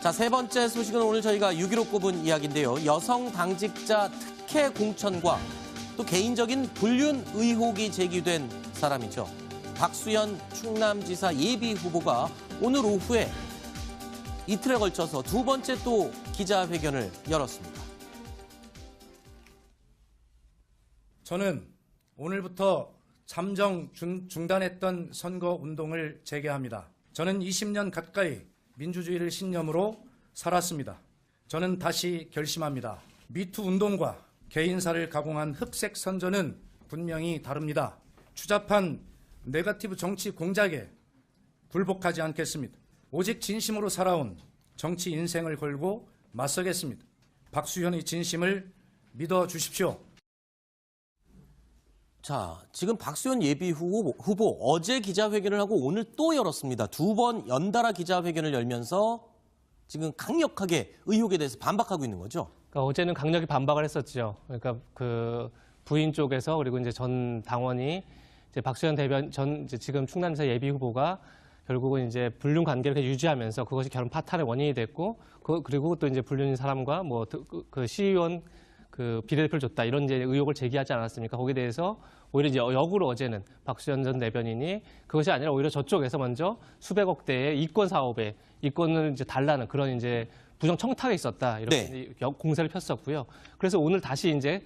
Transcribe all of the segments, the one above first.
자, 세 번째 소식은 오늘 저희가 6.15 꼽은 이야기인데요. 여성 당직자 특혜 공천과 또 개인적인 불륜 의혹이 제기된 사람이죠. 박수현 충남지사 예비 후보가 오늘 오후에 이틀에 걸쳐서 두 번째 또 기자회견을 열었습니다. 저는 오늘부터 잠정 중단했던 선거운동을 재개합니다. 저는 20년 가까이 민주주의를 신념으로 살았습니다. 저는 다시 결심합니다. 미투 운동과 개인사를 가공한 흑색 선전은 분명히 다릅니다. 추잡한 네거티브 정치 공작에 굴복하지 않겠습니다. 오직 진심으로 살아온 정치 인생을 걸고 맞서겠습니다. 박수현의 진심을 믿어주십시오. 자, 지금 박수현 예비 후보 어제 기자회견을 하고 오늘 또 열었습니다. 두 번 연달아 기자회견을 열면서 지금 강력하게 의혹에 대해서 반박하고 있는 거죠. 그러니까 어제는 강력히 반박을 했었죠. 그러니까 그 부인 쪽에서 그리고 이제 전 당원이 이제 박수현 대변 전 이제 지금 충남지사 예비 후보가 결국은 이제 불륜 관계를 유지하면서 그것이 결혼 파탄의 원인이 됐고 그리고 또 이제 불륜인 사람과 뭐 그 시의원 그 비례대표를 줬다 이런 이제 의혹을 제기하지 않았습니까? 거기에 대해서 오히려 이제 역으로 어제는 박수현 전 대변인이 그것이 아니라 오히려 저쪽에서 먼저 수백억 대의 이권 사업에 이권을 이제 달라는 그런 이제 부정 청탁이 있었다 이렇게 네. 공세를 폈었고요. 그래서 오늘 다시 이제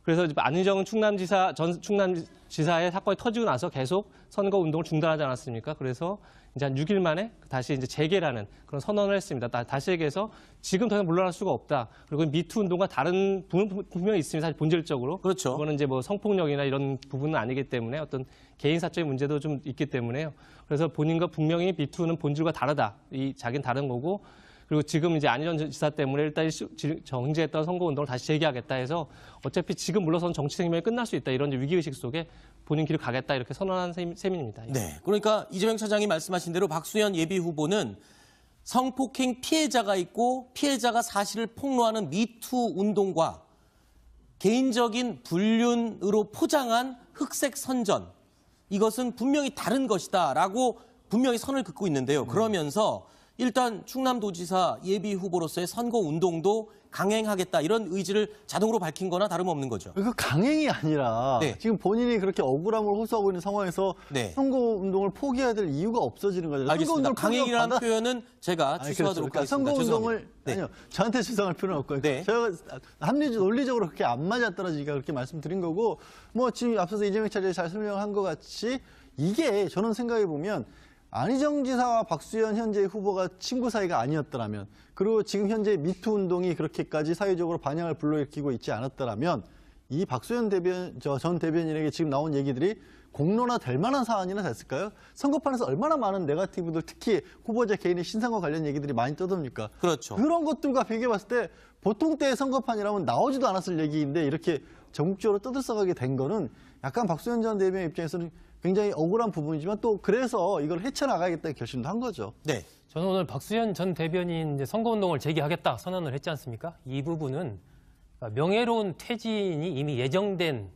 그래서 안희정 전 충남지사의 사건이 터지고 나서 계속 선거 운동을 중단하지 않았습니까? 그래서 이제 한 6일 만에 다시 이제 재개라는 그런 선언을 했습니다. 다시 얘기해서 지금 더 이상 물러날 수가 없다. 그리고 미투 운동과 다른 부분 분명히 있습니다. 사실 본질적으로. 그렇죠. 이거는 이제 뭐 성폭력이나 이런 부분은 아니기 때문에 어떤 개인 사적인 문제도 좀 있기 때문에요. 그래서 본인과 분명히 미투는 본질과 다르다. 자기는 다른 거고. 그리고 지금 이제 안희정 지사 때문에 일단 정지했던 선거운동을 다시 재개하겠다 해서 어차피 지금 물러서는 정치 생명이 끝날 수 있다. 이런 위기의식 속에 본인 길을 가겠다 이렇게 선언한 셈입니다. 네, 그러니까 이재명 차장이 말씀하신 대로 박수현 예비 후보는 성폭행 피해자가 있고 피해자가 사실을 폭로하는 미투 운동과 개인적인 불륜으로 포장한 흑색 선전 이것은 분명히 다른 것이다라고 분명히 선을 긋고 있는데요. 그러면서 일단 충남도지사 예비 후보로서의 선거 운동도 강행하겠다 이런 의지를 자동으로 밝힌 거나 다름없는 거죠. 그 강행이 아니라 네. 지금 본인이 그렇게 억울함을 호소하고 있는 상황에서 네. 선거 운동을 포기해야 될 이유가 없어지는 거죠. 알겠습니다. 강행이라는 표현은 제가 아니, 취소하도록 그러니까 하겠습니다. 선거 운동을 네. 아니요 저한테 죄송할 필요는 없고요. 네. 제가 논리적으로 그렇게 안 맞아 떨어지니까 그렇게 말씀드린 거고 뭐 지금 앞서서 이재명 차장이 잘 설명한 것 같이 이게 저는 생각해 보면. 안희정 지사와 박수현 현재 후보가 친구 사이가 아니었더라면 그리고 지금 현재 미투 운동이 그렇게까지 사회적으로 반향을 불러일으키고 있지 않았더라면 이 박수현 전 대변인에게 지금 나온 얘기들이 공론화 될 만한 사안이나 됐을까요? 선거판에서 얼마나 많은 네거티브들 특히 후보자 개인의 신상과 관련 얘기들이 많이 떠듭니까? 그렇죠. 그런 것들과 비교해봤을 때 보통 때의 선거판이라면 나오지도 않았을 얘기인데 이렇게 전국적으로 떠들썩하게 된 거는 약간 박수현 전 대변인 입장에서는 굉장히 억울한 부분이지만 또 그래서 이걸 헤쳐나가겠다는 결심도 한 거죠. 네. 저는 오늘 박수현 전 대변인 이제 선거운동을 재개하겠다 선언을 했지 않습니까? 이 부분은 명예로운 퇴진이 이미 예정된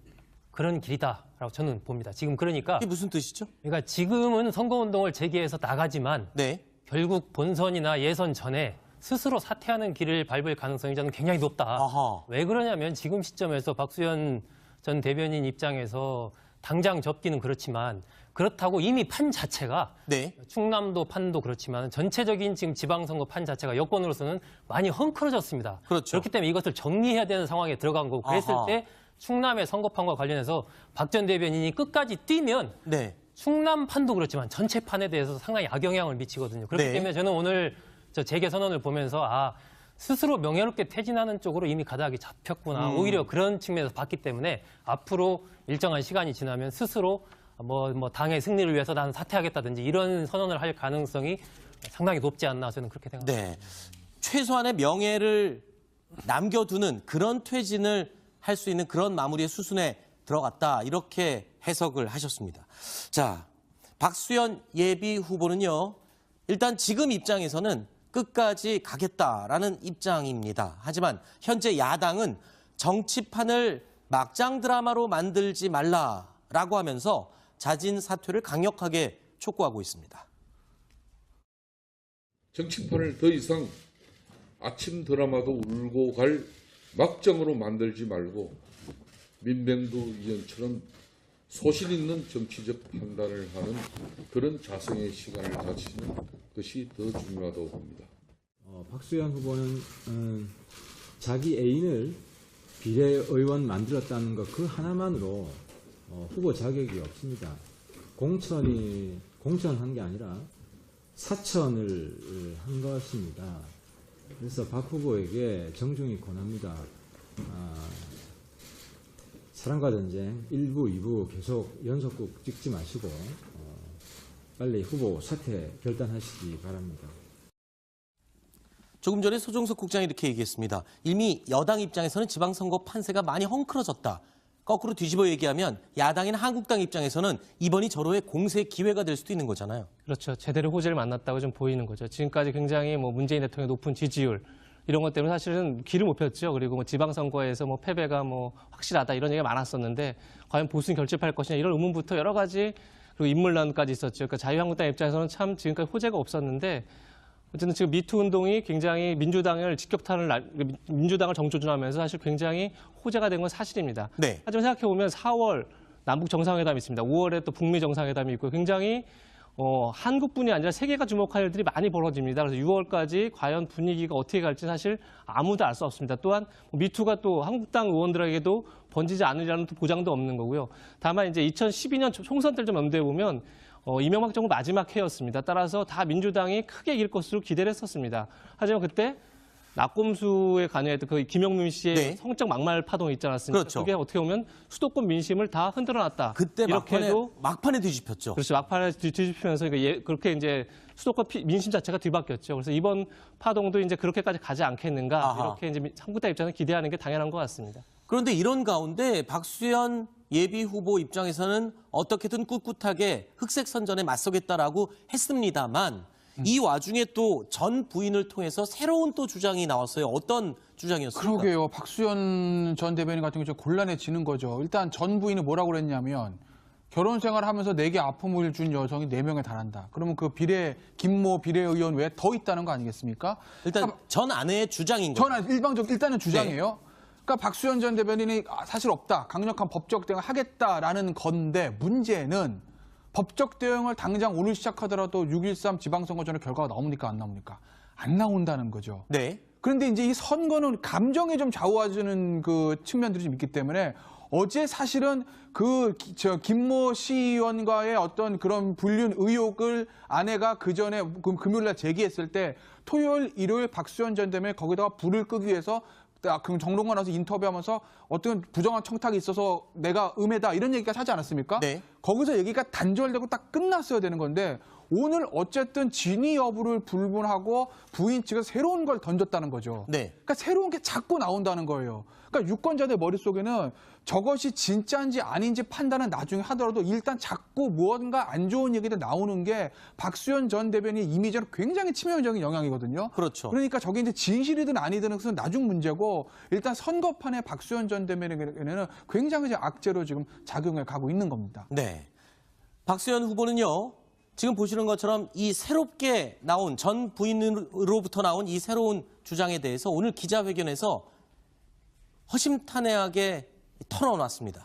그런 길이다라고 저는 봅니다. 지금 그러니까 이게 무슨 뜻이죠? 그러니까 지금은 선거운동을 재개해서 나가지만 네. 결국 본선이나 예선 전에 스스로 사퇴하는 길을 밟을 가능성이 저는 굉장히 높다. 아하. 왜 그러냐면 지금 시점에서 박수현 전 대변인 입장에서 당장 접기는 그렇지만 그렇다고 이미 판 자체가 네. 충남도 판도 그렇지만 전체적인 지금 지방선거 판 자체가 여권으로서는 많이 헝클어졌습니다. 그렇죠. 그렇기 때문에 이것을 정리해야 되는 상황에 들어간 거고 그랬을 아하. 때 충남의 선거판과 관련해서 박 전 대변인이 끝까지 뛰면 네. 충남 판도 그렇지만 전체 판에 대해서 상당히 악영향을 미치거든요. 그렇기 네. 때문에 저는 오늘 저 재개 선언을 보면서 스스로 명예롭게 퇴진하는 쪽으로 이미 가닥이 잡혔구나. 오히려 그런 측면에서 봤기 때문에 앞으로 일정한 시간이 지나면 스스로 뭐 당의 승리를 위해서 나는 사퇴하겠다든지 이런 선언을 할 가능성이 상당히 높지 않나 저는 그렇게 생각합니다. 네. 최소한의 명예를 남겨두는 그런 퇴진을 할 수 있는 그런 마무리의 수순에 들어갔다. 이렇게 해석을 하셨습니다. 자, 박수현 예비 후보는요. 일단 지금 입장에서는 끝까지 가겠다라는 입장입니다. 하지만 현재 야당은 정치판을 막장 드라마로 만들지 말라라고 하면서 자진 사퇴를 강력하게 촉구하고 있습니다. 정치판을 더 이상 아침 드라마도 울고 갈 막장으로 만들지 말고 민병두 의원처럼 소신 있는 정치적 판단을 하는 그런 자성의 시간을 가지는 것이 더 중요하다고 봅니다. 박수현 후보는 자기 애인을 비례의원 만들었다는 것 그 하나만으로 후보 자격이 없습니다. 공천한 게 아니라 사천을 한 것입니다. 그래서 박 후보에게 정중히 권합니다. 사랑과 전쟁 1부, 2부 계속 연속극 찍지 마시고 빨리 후보 사퇴 결단하시기 바랍니다. 조금 전에 소종석 국장이 이렇게 얘기했습니다. 이미 여당 입장에서는 지방선거 판세가 많이 헝클어졌다. 거꾸로 뒤집어 얘기하면 야당인 한국당 입장에서는 이번이 절호의 공세 기회가 될 수도 있는 거잖아요. 그렇죠. 제대로 호재를 만났다고 좀 보이는 거죠. 지금까지 굉장히 문재인 대통령의 높은 지지율 이런 것 때문에 사실은 길을 못 폈죠. 그리고 지방선거에서 패배가 확실하다 이런 얘기가 많았었는데 과연 보수는 결집할 것이냐 이런 의문부터 여러 가지 그리고 인물난까지 있었죠. 그러니까 자유한국당 입장에서는 참 지금까지 호재가 없었는데 어쨌든 지금 미투 운동이 굉장히 민주당을 민주당을 정조준하면서 사실 굉장히 호재가 된 건 사실입니다. 네. 하지만 생각해보면 4월 남북 정상회담이 있습니다. 5월에 또 북미 정상회담이 있고 굉장히 한국뿐이 아니라 세계가 주목할 일들이 많이 벌어집니다. 그래서 6월까지 과연 분위기가 어떻게 갈지 사실 아무도 알 수 없습니다. 또한 미투가 또 한국당 의원들에게도 번지지 않으리라는 보장도 없는 거고요. 다만 이제 2012년 총선 때를 좀 염두에 보면 이명박 정부 마지막 해였습니다. 따라서 다 민주당이 크게 이길 것으로 기대를 했었습니다. 하지만 그때 낙곰수에 관여했던 그 김영민 씨의 네. 성적 막말 파동이 있지 않았습니까? 그렇죠. 그게 어떻게 보면 수도권 민심을 다 흔들어놨다. 그때 이렇게 막판에 뒤집혔죠. 그렇죠. 막판에 뒤집히면서 그렇게 이제 수도권 민심 자체가 뒤바뀌었죠. 그래서 이번 파동도 이제 그렇게까지 가지 않겠는가 아하. 이렇게 이제 한국당 입장에서 기대하는 게 당연한 것 같습니다. 그런데 이런 가운데 박수현 예비 후보 입장에서는 어떻게든 꿋꿋하게 흑색 선전에 맞서겠다라고 했습니다만 이 와중에 또 전 부인을 통해서 새로운 또 주장이 나왔어요. 어떤 주장이었습니까? 그러게요. 박수현 전 대변인 같은 경우 좀 곤란해지는 거죠. 일단 전 부인은 뭐라고 그랬냐면 결혼 생활을 하면서 내게 아픔을 준 여성이 4명에 달한다. 그러면 그 김모 비례의원 외에 더 있다는 거 아니겠습니까? 일단 전 아내의 주장인 거죠. 일단은 주장이에요. 그러니까 박수현 전 대변인이 사실 없다. 강력한 법적 대응을 하겠다라는 건데 문제는 법적 대응을 당장 오늘 시작하더라도 6.13 지방선거 전에 결과가 나옵니까? 안 나옵니까? 안 나온다는 거죠. 네. 그런데 이제 이 선거는 감정에 좀 좌우하는 그 측면들이 좀 있기 때문에 어제 사실은 김모 시의원과의 어떤 그런 불륜 의혹을 아내가 그 전에 금요일날 제기했을 때 토요일, 일요일 박수현 전 대변인이 거기다가 불을 끄기 위해서 그 정론관 와서 인터뷰하면서 어떤 부정한 청탁이 있어서 내가 음해다 이런 얘기가 하지 않았습니까? 네. 거기서 얘기가 단절되고 딱 끝났어야 되는 건데 오늘 어쨌든 진위 여부를 불문하고 부인 측에서 새로운 걸 던졌다는 거죠. 네. 그러니까 새로운 게 자꾸 나온다는 거예요. 그러니까 유권자들 머릿속에는 저것이 진짜인지 아닌지 판단은 나중에 하더라도 일단 자꾸 무언가 안 좋은 얘기들 나오는 게 박수현 전 대변인 이미지는 굉장히 치명적인 영향이거든요. 그렇죠. 그러니까 저게 이제 진실이든 아니든 그것은 나중 문제고 일단 선거판에 박수현 전 대변인에게는 굉장히 악재로 지금 작용해 가고 있는 겁니다. 네. 박수현 후보는요. 지금 보시는 것처럼 이 새롭게 나온 전 부인으로부터 나온 이 새로운 주장에 대해서 오늘 기자회견에서 허심탄회하게 털어놨습니다.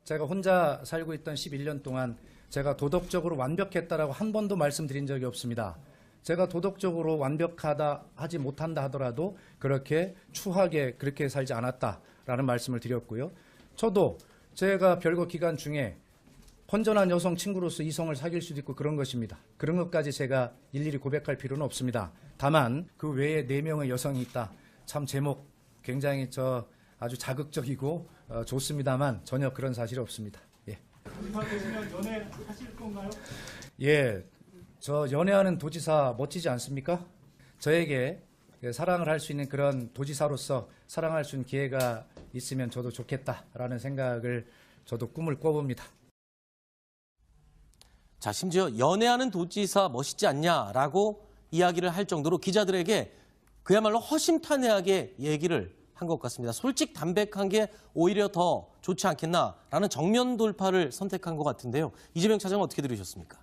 제가 혼자 살고 있던 11년 동안 제가 도덕적으로 완벽했다라고 한 번도 말씀드린 적이 없습니다. 제가 도덕적으로 완벽하다 하지 못한다 하더라도 그렇게 추하게 그렇게 살지 않았다라는 말씀을 드렸고요. 저도 제가 별거 기간 중에 건전한 여성 친구로서 이성을 사귈 수도 있고 그런 것입니다. 그런 것까지 제가 일일이 고백할 필요는 없습니다. 다만 그 외에 4명의 여성이 있다. 참 제목 굉장히 아주 자극적이고 좋습니다만 전혀 그런 사실이 없습니다. 예. 도지사되시면 연애하실 건가요? 예, 저 연애하는 도지사 멋지지 않습니까? 저에게 사랑을 할 수 있는 그런 도지사로서 사랑할 수 있는 기회가 있으면 저도 좋겠다라는 생각을 저도 꿈을 꿔봅니다. 자, 심지어 연애하는 도지사 멋있지 않냐라고 이야기를 할 정도로 기자들에게 그야말로 허심탄회하게 얘기를 한 것 같습니다. 솔직 담백한 게 오히려 더 좋지 않겠나라는 정면 돌파를 선택한 것 같은데요. 이재명 차장은 어떻게 들으셨습니까?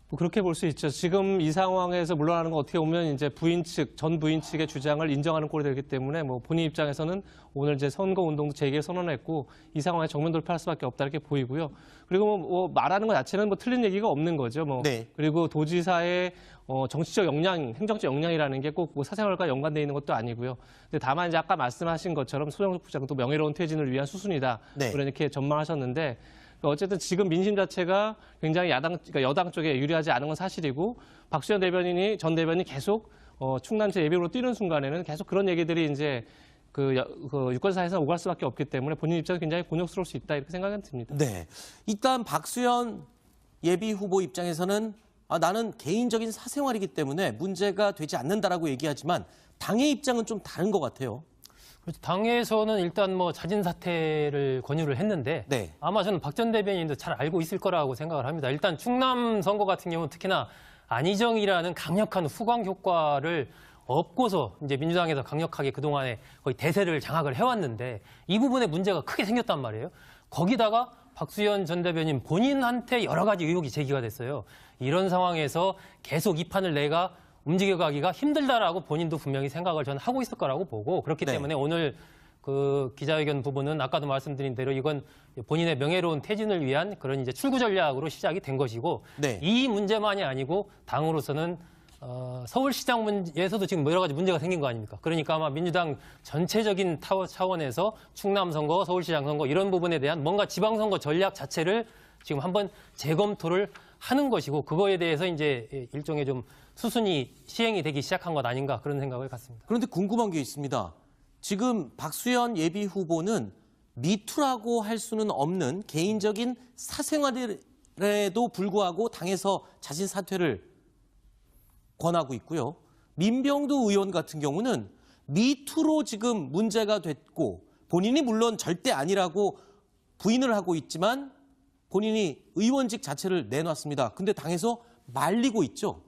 뭐 그렇게 볼 수 있죠. 지금 이 상황에서 물러나는 건 어떻게 보면 이제 전 부인 측의 주장을 인정하는 꼴이 되기 때문에 뭐 본인 입장에서는 오늘 이제 선거 운동도 재개 선언했고 이 상황에 정면 돌파할 수밖에 없다 이렇게 보이고요. 그리고 뭐 말하는 것 자체는 뭐 틀린 얘기가 없는 거죠. 뭐 네. 그리고 도지사의 정치적 역량, 행정적 역량이라는 게 꼭 뭐 사생활과 연관되어 있는 것도 아니고요. 근데 다만 이제 아까 말씀하신 것처럼 소정석 부장도 명예로운 퇴진을 위한 수순이다. 네. 이렇게 전망하셨는데. 어쨌든 지금 민심 자체가 굉장히 그러니까 여당 쪽에 유리하지 않은 건 사실이고 박수현 전 대변인이 계속 충남시 예비후보로 뛰는 순간에는 계속 그런 얘기들이 이제 그 유권사에서 오갈 수밖에 없기 때문에 본인 입장에서 굉장히 곤욕스러울 수 있다 이렇게 생각은 듭니다. 네. 일단 박수현 예비 후보 입장에서는 나는 개인적인 사생활이기 때문에 문제가 되지 않는다라고 얘기하지만 당의 입장은 좀 다른 것 같아요. 그렇죠. 당에서는 일단 뭐 자진 사퇴를 권유를 했는데 네. 아마 저는 박 전 대변인도 잘 알고 있을 거라고 생각을 합니다. 일단 충남 선거 같은 경우는 특히나 안희정이라는 강력한 후광 효과를 업고서 이제 민주당에서 강력하게 그동안에 거의 대세를 장악을 해왔는데 이 부분에 문제가 크게 생겼단 말이에요. 거기다가 박수현 전 대변인 본인한테 여러 가지 의혹이 제기가 됐어요. 이런 상황에서 계속 이 판을 내가 움직여가기가 힘들다라고 본인도 분명히 생각을 저는 하고 있을 거라고 보고 그렇기 네. 때문에 오늘 그 기자회견 부분은 아까도 말씀드린 대로 이건 본인의 명예로운 퇴진을 위한 그런 이제 출구 전략으로 시작이 된 것이고 네. 이 문제만이 아니고 당으로서는 서울시장 문제에서도 지금 여러 가지 문제가 생긴 거 아닙니까? 그러니까 아마 민주당 전체적인 차원에서 충남 선거, 서울시장 선거 이런 부분에 대한 뭔가 지방선거 전략 자체를 지금 한번 재검토를 하는 것이고 그거에 대해서 이제 일종의 좀 수순이 시행이 되기 시작한 것 아닌가 그런 생각을 갖습니다. 그런데 궁금한 게 있습니다. 지금 박수현 예비 후보는 미투라고 할 수는 없는 개인적인 사생활에도 불구하고 당에서 자신 사퇴를 권하고 있고요. 민병두 의원 같은 경우는 미투로 지금 문제가 됐고 본인이 물론 절대 아니라고 부인을 하고 있지만 본인이 의원직 자체를 내놨습니다. 근데 당에서 말리고 있죠.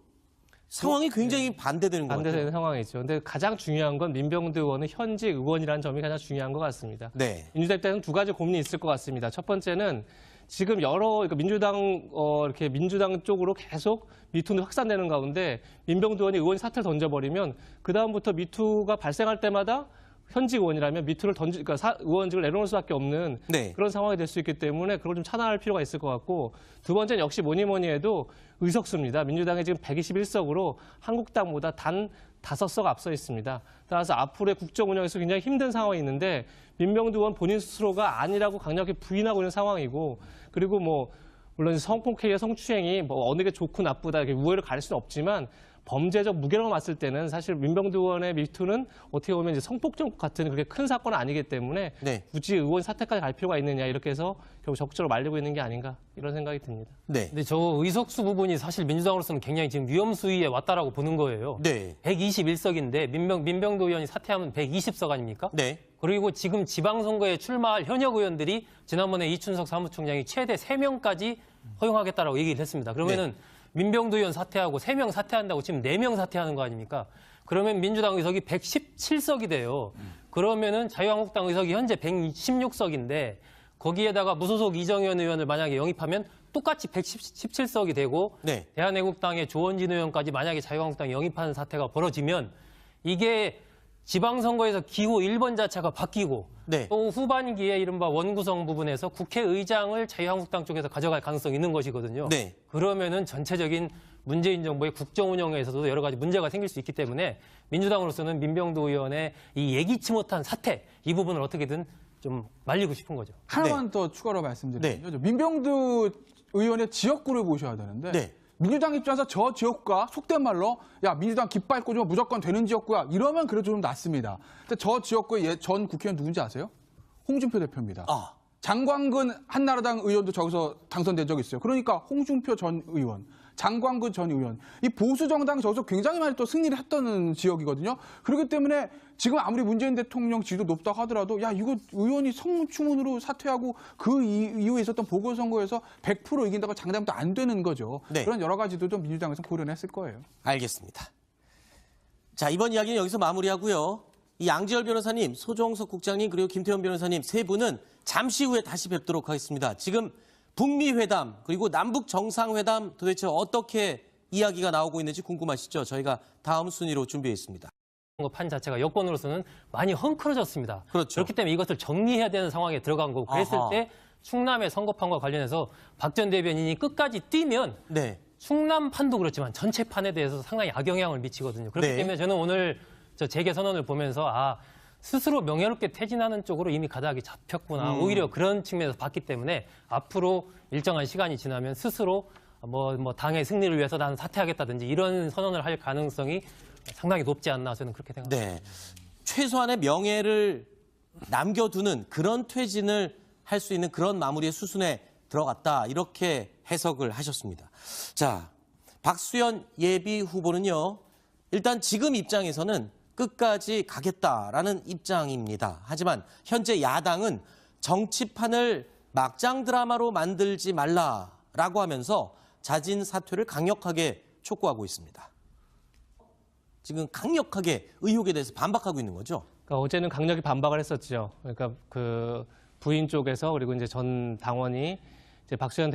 상황이 굉장히 반대되는 것 같아요. 반대되는 상황이죠. 근데 가장 중요한 건 민병두 의원은 현직 의원이라는 점이 가장 중요한 것 같습니다. 네. 민주당 입장에서는 두 가지 고민이 있을 것 같습니다. 첫 번째는 지금 그러니까 이렇게 민주당 쪽으로 계속 미투는 확산되는 가운데 민병두 의원이 의원 사퇴를 던져버리면 그 다음부터 미투가 발생할 때마다 현직 의원이라면 미투를 그러니까 의원직을 내려놓을 수밖에 없는 네. 그런 상황이 될 수 있기 때문에 그걸 좀 차단할 필요가 있을 것 같고 두 번째는 역시 뭐니 해도 의석수입니다. 민주당이 지금 121석으로 한국당보다 단 5석 앞서 있습니다. 따라서 앞으로의 국정 운영에서 굉장히 힘든 상황이 있는데 민병두 의원 본인 스스로가 아니라고 강력히 부인하고 있는 상황이고 그리고 뭐 물론 성폭행의 성추행이 뭐 어느 게 좋고 나쁘다 이렇게 우회를 가릴 수는 없지만 범죄적 무게로 봤을 때는 사실 민병두 의원의 미투는 어떻게 보면 이제 성폭력 같은 그렇게 큰 사건은 아니기 때문에 네. 굳이 의원 사퇴까지 갈 필요가 있느냐 이렇게 해서 결국 적극적으로 말리고 있는 게 아닌가 이런 생각이 듭니다. 네. 근데 저 의석수 부분이 사실 민주당으로서는 굉장히 지금 위험 수위에 왔다라고 보는 거예요. 네. 121석인데 민병두 의원이 사퇴하면 120석 아닙니까? 네. 그리고 지금 지방선거에 출마할 현역 의원들이 지난번에 이춘석 사무총장이 최대 3명까지 허용하겠다라고 얘기를 했습니다. 그러면은 민병두 의원 사퇴하고 3명 사퇴한다고 지금 4명 사퇴하는 거 아닙니까? 그러면 민주당 의석이 117석이 돼요. 그러면은 자유한국당 의석이 현재 116석인데 거기에다가 무소속 이정현 의원을 만약에 영입하면 똑같이 117석이 되고 네. 대한애국당의 조원진 의원까지 만약에 자유한국당이 영입하는 사태가 벌어지면 이게 지방선거에서 기호 1번 자체가 바뀌고 네. 또 후반기에 이른바 원구성 부분에서 국회의장을 자유한국당 쪽에서 가져갈 가능성이 있는 것이거든요. 네. 그러면은 전체적인 문재인 정부의 국정 운영에서도 여러 가지 문제가 생길 수 있기 때문에 민주당으로서는 민병두 의원의 이 예기치 못한 사태 이 부분을 어떻게든 좀 말리고 싶은 거죠. 하나만 더 추가로 말씀드리면요. 네. 민병두 의원의 지역구를 보셔야 되는데 네. 민주당 입장에서 저 지역구가 속된 말로 야 민주당 깃발 꽂으면 무조건 되는 지역구야 이러면 그래도 좀 낫습니다. 근데 저 지역구의 전 국회의원 누군지 아세요? 홍준표 대표입니다. 아. 장광근 한나라당 의원도 저기서 당선된 적이 있어요. 그러니까 홍준표 전 의원, 장광근 전 의원, 이 보수 정당이 저기서 굉장히 많이 또 승리를 했던 지역이거든요. 그렇기 때문에 지금 아무리 문재인 대통령 지지도 높다고 하더라도 야 이거 의원이 성추문으로 사퇴하고 그 이후에 있었던 보궐선거에서 100% 이긴다고 장담도 안 되는 거죠. 네. 그런 여러 가지도 좀 민주당에서 고려는 했을 거예요. 알겠습니다. 자, 이번 이야기는 여기서 마무리하고요. 이 양지열 변호사님, 소정석 국장님, 그리고 김태현 변호사님 세 분은 잠시 후에 다시 뵙도록 하겠습니다. 지금 북미 회담 그리고 남북 정상회담 도대체 어떻게 이야기가 나오고 있는지 궁금하시죠? 저희가 다음 순위로 준비했습니다. 판 자체가 여권으로서는 많이 헝클어졌습니다. 그렇죠. 그렇기 때문에 이것을 정리해야 되는 상황에 들어간 거고 그랬을 아하. 때 충남의 선거판과 관련해서 박 전 대변인이 끝까지 뛰면 네. 충남판도 그렇지만 전체 판에 대해서 상당히 악영향을 미치거든요. 그렇기 네. 때문에 저는 오늘 저 재개 선언을 보면서 스스로 명예롭게 퇴진하는 쪽으로 이미 가닥이 잡혔구나. 오히려 그런 측면에서 봤기 때문에 앞으로 일정한 시간이 지나면 스스로 뭐 당의 승리를 위해서 나는 사퇴하겠다든지 이런 선언을 할 가능성이 상당히 높지 않나 저는 그렇게 생각합니다. 네. 최소한의 명예를 남겨두는 그런 퇴진을 할 수 있는 그런 마무리의 수순에 들어갔다. 이렇게 해석을 하셨습니다. 자, 박수현 예비 후보는요. 일단 지금 입장에서는 끝까지 가겠다라는 입장입니다. 하지만 현재 야당은 정치판을 막장 드라마로 만들지 말라라고 하면서 자진 사퇴를 강력하게 촉구하고 있습니다. 지금 강력하게 의혹에 대해서 반박하고 있는 거죠. 그러니까 어제는 강력히 반박을 했었죠. 그러니까 그 부인 쪽에서 그리고 이제 전 당원이 이제 박수현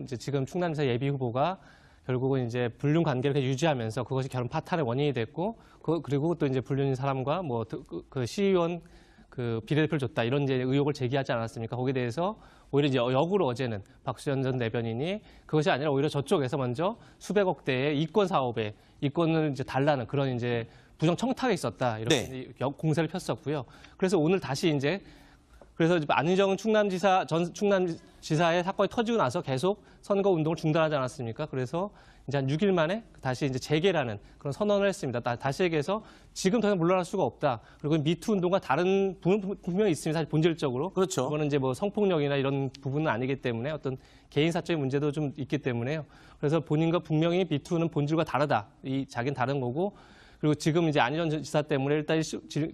이제 지금 충남지사 예비 후보가 결국은 이제 불륜 관계를 유지하면서 그것이 결혼 파탄의 원인이 됐고 그리고 또 이제 불륜인 사람과 뭐 그 시의원 그 비례대표를 줬다 이런 이제 의혹을 제기하지 않았습니까? 거기에 대해서 오히려 이제 역으로 어제는 박수현 전 대변인이 그것이 아니라 오히려 저쪽에서 먼저 수백억 대의 이권 사업에 이권을 이제 달라는 그런 이제 부정 청탁이 있었다 이렇게 공세를 폈었고요. 그래서 오늘 다시 이제 그래서 안희정 전 충남지사의 사건이 터지고 나서 계속 선거 운동을 중단하지 않았습니까? 그래서 이제 한 6일 만에 다시 이제 재개라는 그런 선언을 했습니다. 다시 얘기해서 지금 더 이상 물러날 수가 없다. 그리고 미투 운동과 다른 부분은 분명히 있습니다. 사실 본질적으로. 그렇죠. 그거는 이제 뭐 성폭력이나 이런 부분은 아니기 때문에 어떤 개인 사적인 문제도 좀 있기 때문에요. 그래서 본인과 분명히 미투는 본질과 다르다. 자기는 다른 거고. 그리고 지금 이제 안희정 지사 때문에 일단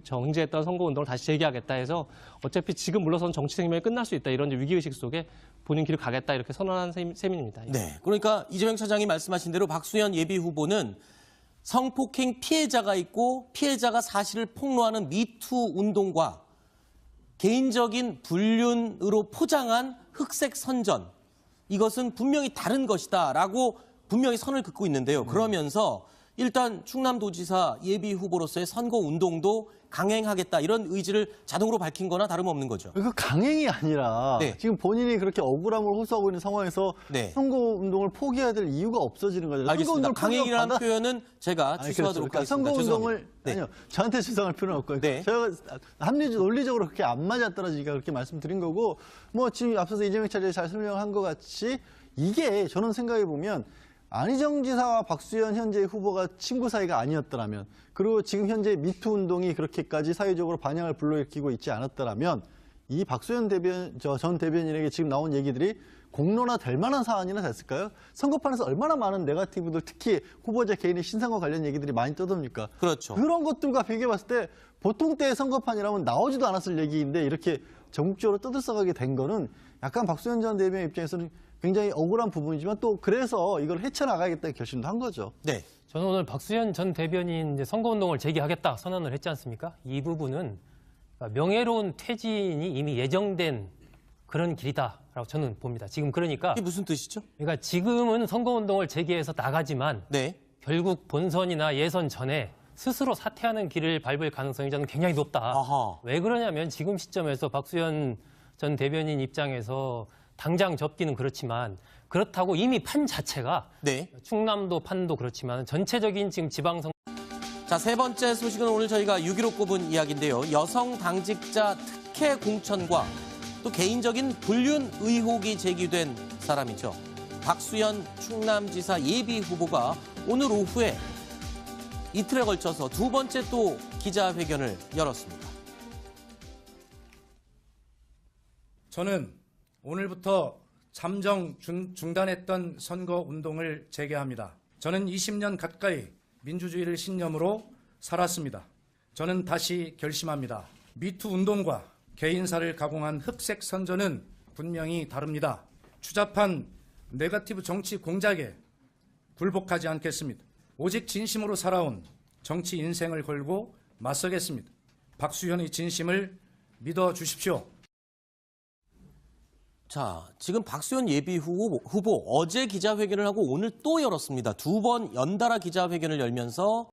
정지했던 선거운동을 다시 재개하겠다 해서 어차피 지금 물러서는 정치 생명이 끝날 수 있다. 이런 위기의식 속에 본인 길을 가겠다. 이렇게 선언한 셈입니다. 네. 그러니까 이재명 차장이 말씀하신 대로 박수현 예비 후보는 성폭행 피해자가 있고 피해자가 사실을 폭로하는 미투 운동과 개인적인 불륜으로 포장한 흑색 선전. 이것은 분명히 다른 것이다라고 분명히 선을 긋고 있는데요. 그러면서 일단 충남도지사 예비 후보로서의 선거 운동도 강행하겠다 이런 의지를 자동으로 밝힌 거나 다름없는 거죠. 그 강행이 아니라 네. 지금 본인이 그렇게 억울함을 호소하고 있는 상황에서 네. 선거 운동을 포기해야 될 이유가 없어지는 거죠. 알겠습니다. 강행이라는 표현은 제가 아니, 취소하도록 그러니까 하겠습니다. 선거 운동을 죄송합니다. 네. 아니요 저한테 주장할 필요는 없고요. 네. 제가 논리적으로 그렇게 안 맞아떨어지니까 그렇게 말씀드린 거고 뭐 지금 앞서서 이재명 차장이 잘 설명한 것 같이 이게 저는 생각해 보면 안희정 지사와 박수현 현재 후보가 친구 사이가 아니었더라면 그리고 지금 현재 미투 운동이 그렇게까지 사회적으로 반향을 불러일으키고 있지 않았더라면 이 박수현 전 대변인에게 지금 나온 얘기들이 공론화될 만한 사안이나 됐을까요? 선거판에서 얼마나 많은 네거티브들 특히 후보자 개인의 신상과 관련 얘기들이 많이 떠듭니까? 그렇죠. 그런 것들과 비교해 봤을 때 보통 때의 선거판이라면 나오지도 않았을 얘기인데 이렇게 전국적으로 떠들썩하게 된 거는 약간 박수현 전 대변인 입장에서는 굉장히 억울한 부분이지만 또 그래서 이걸 헤쳐나가겠다는 결심도 한 거죠. 네. 저는 오늘 박수현 전 대변인 이제 선거운동을 재개하겠다 선언을 했지 않습니까? 이 부분은 명예로운 퇴진이 이미 예정된 그런 길이다라고 저는 봅니다. 지금 그러니까 이게 무슨 뜻이죠? 그러니까 지금은 선거운동을 재개해서 나가지만 네. 결국 본선이나 예선 전에 스스로 사퇴하는 길을 밟을 가능성이 저는 굉장히 높다. 아하. 왜 그러냐면 지금 시점에서 박수현 전 대변인 입장에서 당장 접기는 그렇지만 그렇다고 이미 판 자체가 네. 충남도 판도 그렇지만 전체적인 지금 지방선 자, 세 번째 소식은 오늘 저희가 6.15 꼽은 이야기인데요. 여성 당직자 특혜 공천과 또 개인적인 불륜 의혹이 제기된 사람이죠. 박수현 충남지사 예비 후보가 오늘 오후에 이틀에 걸쳐서 두 번째 또 기자회견을 열었습니다. 저는 오늘부터 잠정 중단했던 선거 운동을 재개합니다. 저는 20년 가까이 민주주의를 신념으로 살았습니다. 저는 다시 결심합니다. 미투 운동과 개인사를 가공한 흑색 선전은 분명히 다릅니다. 추잡한 네거티브 정치 공작에 굴복하지 않겠습니다. 오직 진심으로 살아온 정치 인생을 걸고 맞서겠습니다. 박수현의 진심을 믿어주십시오. 자, 지금 박수현 예비 후보 어제 기자회견을 하고 오늘 또 열었습니다. 2번 연달아 기자회견을 열면서